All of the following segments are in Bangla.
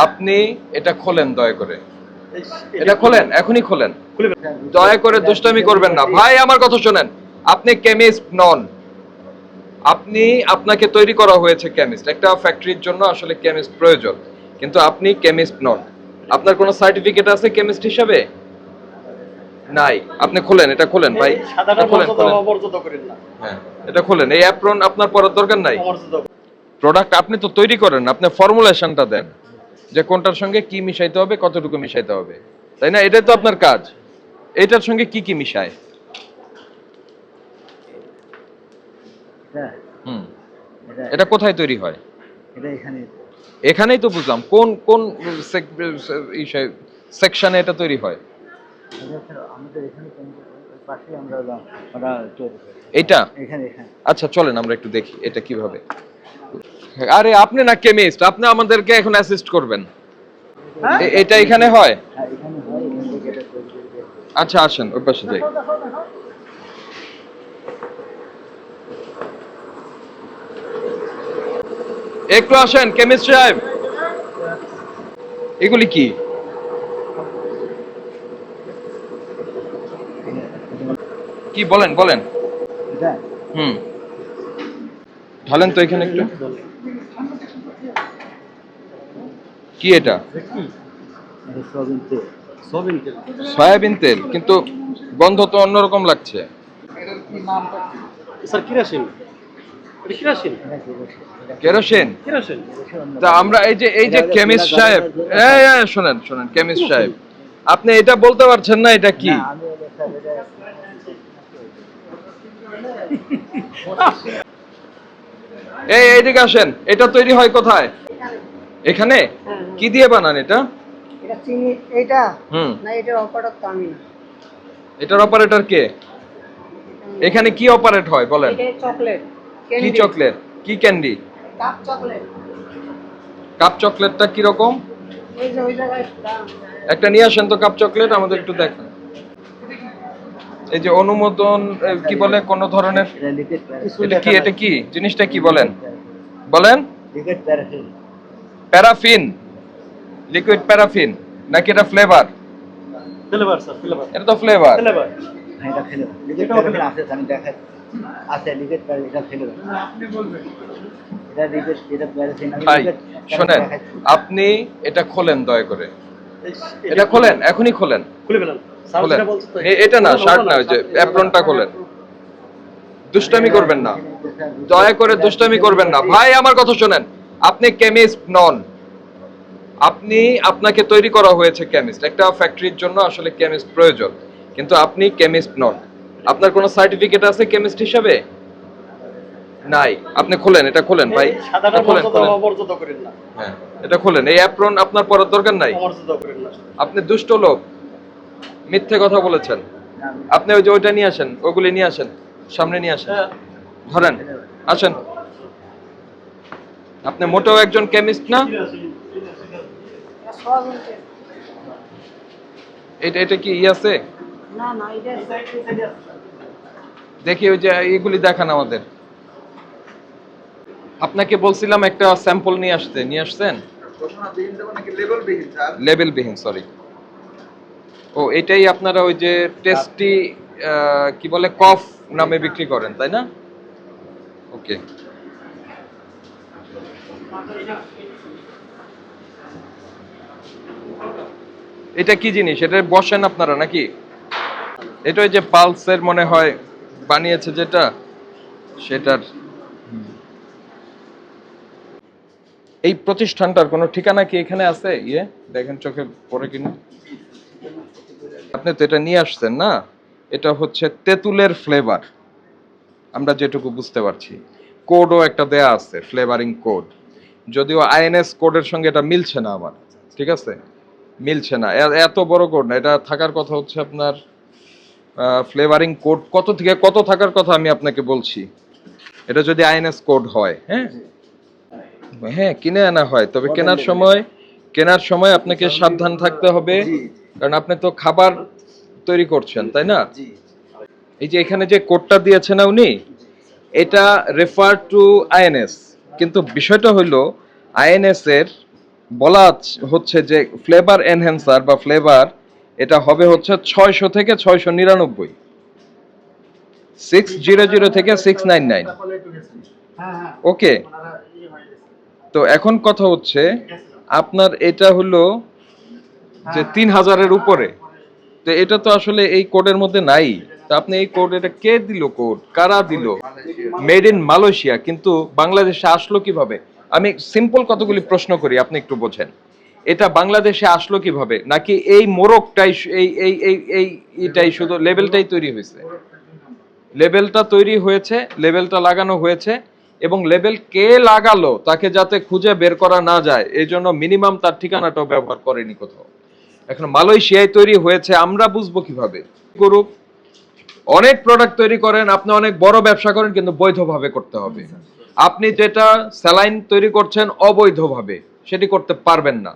আপনি এটা খোলেন দয়া করে, এটা খোলেন, এখনই খোলেন, দয়া করে দুষ্টামি করবেন না ভাই, আমার কথা শোনেন। আপনি কেমিস্ট নন, আপনি আপনাকে তৈরি করা হয়েছে কেমিস্ট, একটা ফ্যাক্টরির জন্য আসলে কেমিস্ট প্রয়োজন, কিন্তু আপনি কেমিস্ট নন। আপনার কোনো সার্টিফিকেট আছে কেমিস্ট হিসাবে? নাই। আপনি খোলেন, এটা খোলেন ভাই, খোলেন খোলেন। হ্যাঁ, এটা খোলেন। এই অ্যাপ্রন আপনার পরার দরকার নাই। প্রোডাক্ট আপনি তো তৈরি করেন, আপনি ফর্মুলেশনটা দেন যে কোনটার সঙ্গে কি মিশাইতে হবে, কতটুকু মিশাইতে হবে, তাই না? এটাই তো আপনার কাজ। এটার সঙ্গে কি কি মিশায়? হুম, এটা কোথায় তৈরি হয়? এটা এখানে, এখানেই তো বুঝলাম। কোন কোন সেকশনে এটা তৈরি হয়? আমাদের এখানে পাশে আমরা তৈরি করি এটা এখানে এখানে। আচ্ছা, চলেন আমরা একটু দেখি এটা কিভাবে। আরে আপনি না কেমিস্ট, আপনি আমাদেরকে এখন অ্যাসিস্ট করবেন। এটা এখানে হয়? হ্যাঁ এখানে হয়, এখান থেকে এটা তৈরি করে। আচ্ছা আসেন ওই পাশে যাই। একটু আসেন কেমিস্ট সাহেব। এগুলি কি? কি বলেন বলেন। এটা হুম, ঢালেন তো এখানে একটু। কি এটা? এটা সয়াবিন তেল। সয়াবিন তেল, সয়াবিন তেল, কিন্তু গন্ধ তো অন্যরকম লাগছে। এটার কি নামটা কি? Sir kerosene. এটা কিরোসিন, কেরোসিন? কিরোসিন। তা আমরা এই যে কেমিস্ট সাহেব, শোনেন শোনেন কেমিস্ট সাহেব, আপনি এটা বলতে পারছেন না এটা কি? না আমি এটা স্যার এটা এইদিকে আসেন। এটা তৈরি হয় কোথায়? এখানে? কি দিয়ে বানান এটা? এটা চিনি, এটা হুম, না, এটার অপারেটর তো আমি না। এটার অপারেটর কে? এখানে কি অপারেট হয় বলেন? এটা চকলেট কি ক্যান্ডি, চকলেট? কি ক্যান্ডি? Cup chocolate. কাপ চকলেটটা কি রকম? ওই যে ওই জায়গায় একটা নিয়ে আসেন তো কাপ চকলেট, আমাদের একটু দেখান। এই যে অনুমোদন কি বলে কোন ধরনের, এটা লিকুইড এটা কি, এটা কি জিনিসটা কি বলেন? বলেন। Liquid paraffin. Paraffin? Liquid paraffin নাকি এটা ফ্লেভার? Flavour sir, flavour. এটা তো ফ্লেভার। ফ্লেভার, হ্যাঁ এটা ফ্লেভার। লিকুইড প্যারাফিন আছে, আমি দেখাই। আছে লিকুইড প্যারাফিন, এটা ফ্লেভার। আপনি বলবেন এটা লিকুইড, এটা প্যারাফিন। আমি ভাই লিকুইড শুনেন, আপনি এটা খোলেন দয়া করে, এটা খোলেন, এখনই খোলেন, খুলে ফেলান স্যার। খোলেন। যেটা বলছে তো এটা না, শার্ট না, ওই যে অ্যাপ্রনটা খোলেন। দুষ্টামি করবেন না, দয়া করে দুষ্টামি করবেন না ভাই, আমার কথা শোনেন। আপনি কেমিস্ট নন, আপনি আপনাকে তৈরি করা হয়েছে কেমিস্ট, একটা ফ্যাক্টরির জন্য আসলে কেমিস্ট প্রয়োজন, কিন্তু আপনি কেমিস্ট নন। আপনার কোনো সার্টিফিকেট আছে কেমিস্ট হিসাবে? নাই। আপনি খোলেন, এটা খোলেন ভাই, সাধারণ খোলেন খোলেন। অমর্যাদা করেন না। হ্যাঁ, এটা খোলেন। এই অ্যাপ্রন আপনার পরার দরকার নাই। অমর্যাদা করেন না। আপনি দুষ্ট লোক, মিথ্যে কথা বলেছেন। আপনি ওই যে ওইটা নিয়ে আসেন, ওগুলি নিয়ে আসেন, সামনে নিয়ে আসেন, ধরেন, আসেন। আপনি মোটেও একজন কেমিস্ট না। সয়াবিন তেল। এটা এটা কি আছে? না না, এটা দেখি ওই যে এগুলি দেখান আমাদের। আপনাকে বলছিলাম একটা স্যাম্পল নিয়ে আসতে, নিয়ে আসছেন? লেবেল বিহীন, সরি। ও এটাই আপনারা ওই যে টেস্টি কি বলে কফ নামে বিক্রি করেন, তাই না? ওকে। এটা কি জিনিস? এটা বসেন আপনারা নাকি? এটা ওই যে পালসের মনে হয় বানিয়েছে যেটা, সেটার। এই প্রতিষ্ঠানটার কোনো ঠিকানা কি এখানে আছে? দেখেন চোখে পড়ে কিনা। আপনি তো এটা নিয়ে আসছেন না, এটা হচ্ছে তেঁতুলের ফ্লেভার, আমরা যেটুকু বুঝতে পারছি। কোডও একটা দেয়া আছে, ফ্লেভারিং কোড, যদিও আইএনএস কোডের সঙ্গে এটা মিলছে না আমার, ঠিক আছে? মিলছে না, এত বড় কোড না, এটা থাকার কথা হচ্ছে আপনার ফ্লেভারিং কোড কত থেকে কত থাকার কথা আমি আপনাকে বলছি। এটা যদি আইএনএস কোড হয়, হ্যাঁ হ্যাঁ কিনে আনা হয়, তবে কেনার সময় আপনাকে সাবধান থাকতে হবে, কারণ আপনি তো খাবার তৈরি করছেন, তাই না? এই যে এখানে যে কোডটা দিয়েছে না উনি, এটা রেফার টু আইএনএস, কিন্তু বিষয়টা হলো আইএনএস এর বলা হচ্ছে যে ফ্লেভার এনহ্যান্সার বা ফ্লেভার এটা হবে হচ্ছে 600 থেকে 699, 600 থেকে 699। ওকে, তো এখন কথা হচ্ছে আপনার এটা হলো যে 3000-এর উপরে, তো এটা তো আসলে এই কোডের মধ্যে নাই। তো আপনি এই কোড, এটা কে দিল কোড, কারা দিল? মেড ইন মালয়েশিয়া, কিন্তু বাংলাদেশে আসলো কিভাবে? আমি সিম্পল কতগুলি প্রশ্ন করি, আপনি একটু বোঝেন। এটা বাংলাদেশে আসলো কিভাবে? নাকি এই মোড়কটাই এটাই শুধু লেভেলটাই তৈরি হয়েছে? লেভেলটা তৈরি হয়েছে, লেভেলটা লাগানো হয়েছে, এবং লেভেল কে লাগালো তাকে যাতে খুঁজে বের করা না যায় এই জন্য মিনিমাম তার ঠিকানাটাও ব্যবহার করেনি কোথাও। এখন মালয়েশিয়ায় তৈরি হয়েছে, আমরা বুঝবো কিভাবে? গ্রুপ অনেক প্রোডাক্ট তৈরি করেন, আপনি অনেক বড় ব্যবসা করেন, কিন্তু বৈধভাবে করতে হবে। আপনি যেটা স্যালাইন তৈরি করছেন অবৈধভাবে, সেটি করতে পারবেন না।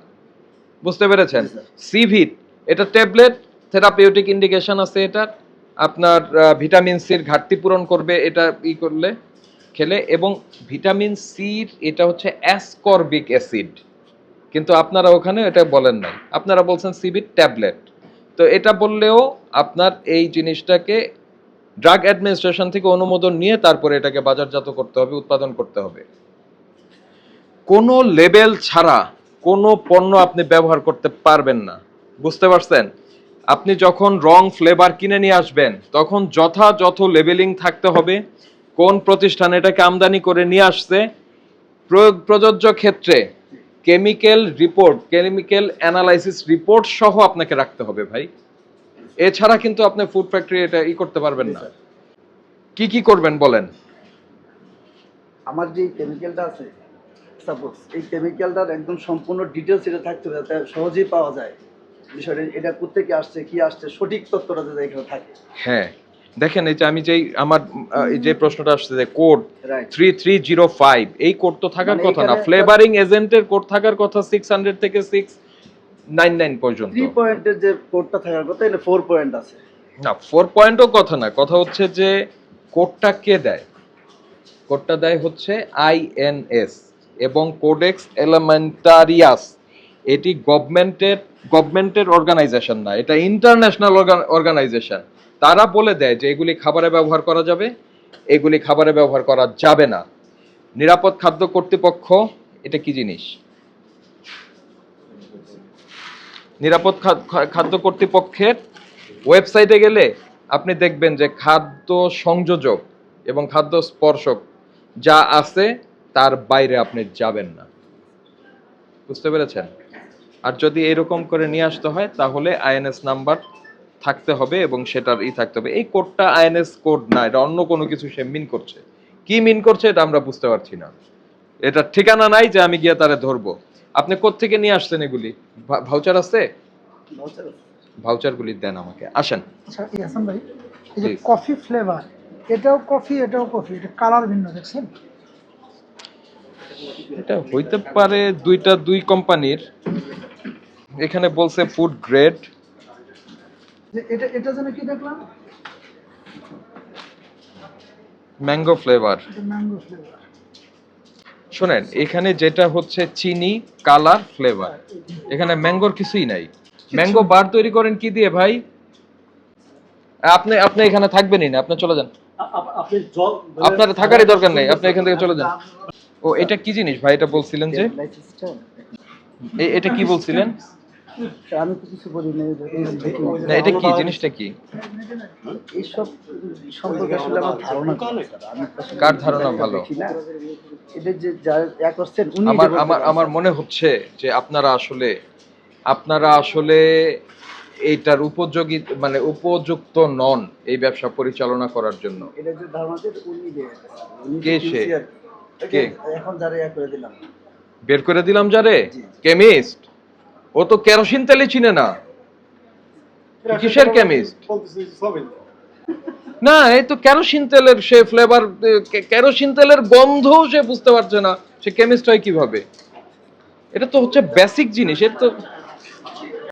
বুঝতে পেরেছেন? সিভিট, এটা ট্যাবলেট, থেরাপিউটিক ইন্ডিকেশন আছে এটার, আপনার ভিটামিন সির ঘাটতি পূরণ করবে এটা করলে, খেলে। এবং ভিটামিন সির এটা হচ্ছে অ্যাসকর্বিক অ্যাসিড, কিন্তু আপনারা ওখানে এটা বলেন নাই, আপনারা বলছেন সিভিট ট্যাবলেট। তো এটা বললেও আপনার এই জিনিসটাকে ড্রাগ অ্যাডমিনিস্ট্রেশন থেকে অনুমোদন নিয়ে তারপরে এটাকে বাজারজাত করতে হবে, উৎপাদন করতে হবে। কোনো লেবেল ছাড়া কোনো পণ্য আপনি ব্যবহার করতে পারবেন না। বুঝতে পারছেন? আপনি যখন রং ফ্লেভার কিনে নিয়ে আসবেন তখন যথাযথ লেবেলিং থাকতে হবে, কোন প্রতিষ্ঠান এটাকে আমদানি করে নিয়ে আসছে, প্রযোজ্য ক্ষেত্রে chemical report, chemical analysis report সহ আপনাকে রাখতে হবে ভাই। এছাড়া কিন্তু আপনি ফুড ফ্যাক্টরি এটা করতে পারবেন না। কি কি করবেন বলেন? আমার যে কেমিক্যালটা আছে, সাপোজ এই কেমিক্যালটার একদম সম্পূর্ণ ডিটেলস এটা থাকতে হবে, যাতে সহজেই পাওয়া যায় বিষয়টা, এটা কোত্থেকে আসছে, কি আসছে, সঠিক তথ্যটা যাতে এখানে থাকে। হ্যাঁ, দেখেন এই যে আমি যেই আমার যে প্রশ্নটা আসছে যে কোড রাইট 3305, এই কোড তো থাকার মানে কথা না। এখানে ফ্লেভারিং এজেন্টের কোড থাকার কথা 600 থেকে 699 পর্যন্ত। 3 পয়েন্টের যে কোডটা থাকার কথা, এটা 4 পয়েন্ট আছে। না, 4 পয়েন্টও কথা না, কথা হচ্ছে যে কোডটা কে দেয়? কোডটা দেয় হচ্ছে আইএনএস এবং কোডেক্স এলিমেন্টারিয়াস। এটি গভর্নমেন্টের অর্গানাইজেশন না, এটা ইন্টারন্যাশনাল অর্গানাইজেশন। তারা বলে দেয় যে এগুলি খাবারে ব্যবহার করা যাবে, এগুলি খাবারে ব্যবহার করা যাবে না। নিরাপদ খাদ্য কর্তৃপক্ষ এটা কি জিনিস? নিরাপদ খাদ্য কর্তৃপক্ষের ওয়েবসাইটে গেলে আপনি দেখবেন যে খাদ্য সংযোজক এবং খাদ্য স্পর্শক যা আছে তার বাইরে আপনি যাবেন না। বুঝতে পেরেছেন? আর যদি এরকম করে নিয়ে আসতে হয় তাহলে আইএনএস নাম্বার থাকতে হবে এবং সেটার থাকতে হবে। এই কোডটা আইএনএস কোড না, এটা অন্য কোনো কিছু সে মিন করছে। কি মিন করছে এটা আমরা বুঝতে পারছি না। এটা ঠিকানা নাই যে আমি গিয়ে তারে ধরবো। আপনি কোত্থেকে নিয়ে আসছেন এগুলি? ভাউচার আছে? ভাউচারগুলি দেন আমাকে, আসেন। আচ্ছা ইয়াসান ভাই, এই যে জি। কফি ফ্লেভার, এটাও কফি এটাও কফি, এটা কালার ভিন্ন দেখছেন? এটা হইতে পারে দুই কোম্পানির। এখানে বলছে ফুড গ্রেড। যে এটা এটা যেন কি দেখলাম, ম্যাঙ্গো ফ্লেভার। এটা ম্যাঙ্গো ফ্লেভার। শোনেন, এখানে যেটা হচ্ছে চিনি, কালার, ফ্লেভার, এখানে ম্যাঙ্গোর কিছুই নাই। ম্যাঙ্গো বার তৈরি করেন কি দিয়ে ভাই? আপনি এখানে থাকবেনই না, আপনি চলে যান। আপনার থাকারই দরকার নেই, আপনি এখান থেকে চলে যান। ও, এটা কি জিনিস ভাই? এটা বলছিলেন যে এটা কি বলছিলেন? আমি তো কিছু বলি না, না, এটা কি জিনিসটা কি? এইসব সম্পর্কে আসলে আমার ধারণা কম, স্যার। আমি তো আসলে কার ধারণা ভালো? দেখি না। এটা যে যা এক করছেন উনি আমার এটা বলতে আমার পারেন। আমার মনে হচ্ছে যে আপনারা আসলে এইটার উপযোগী মানে উপযুক্ত নন এই ব্যবসা পরিচালনা করার জন্য। এটা যে ধারণা যে উনি দেয়, উনি কে যে সে? QC আর কি। কে? এখন যারা ইয়া করে দিলাম, বের করে দিলাম যারে, জি। কেমিস্ট। ও তো কেরোসিন তেলই চিনে না, কিসের কেমিস্ট? না, এই তো কেরোসিন তেলের সে ফ্লেভার, কেরোসিন তেলের গন্ধ সে বুঝতে পারছে না, সে কেমিস্ট হয় কিভাবে? এটা তো হচ্ছে বেসিক জিনিস। এর তো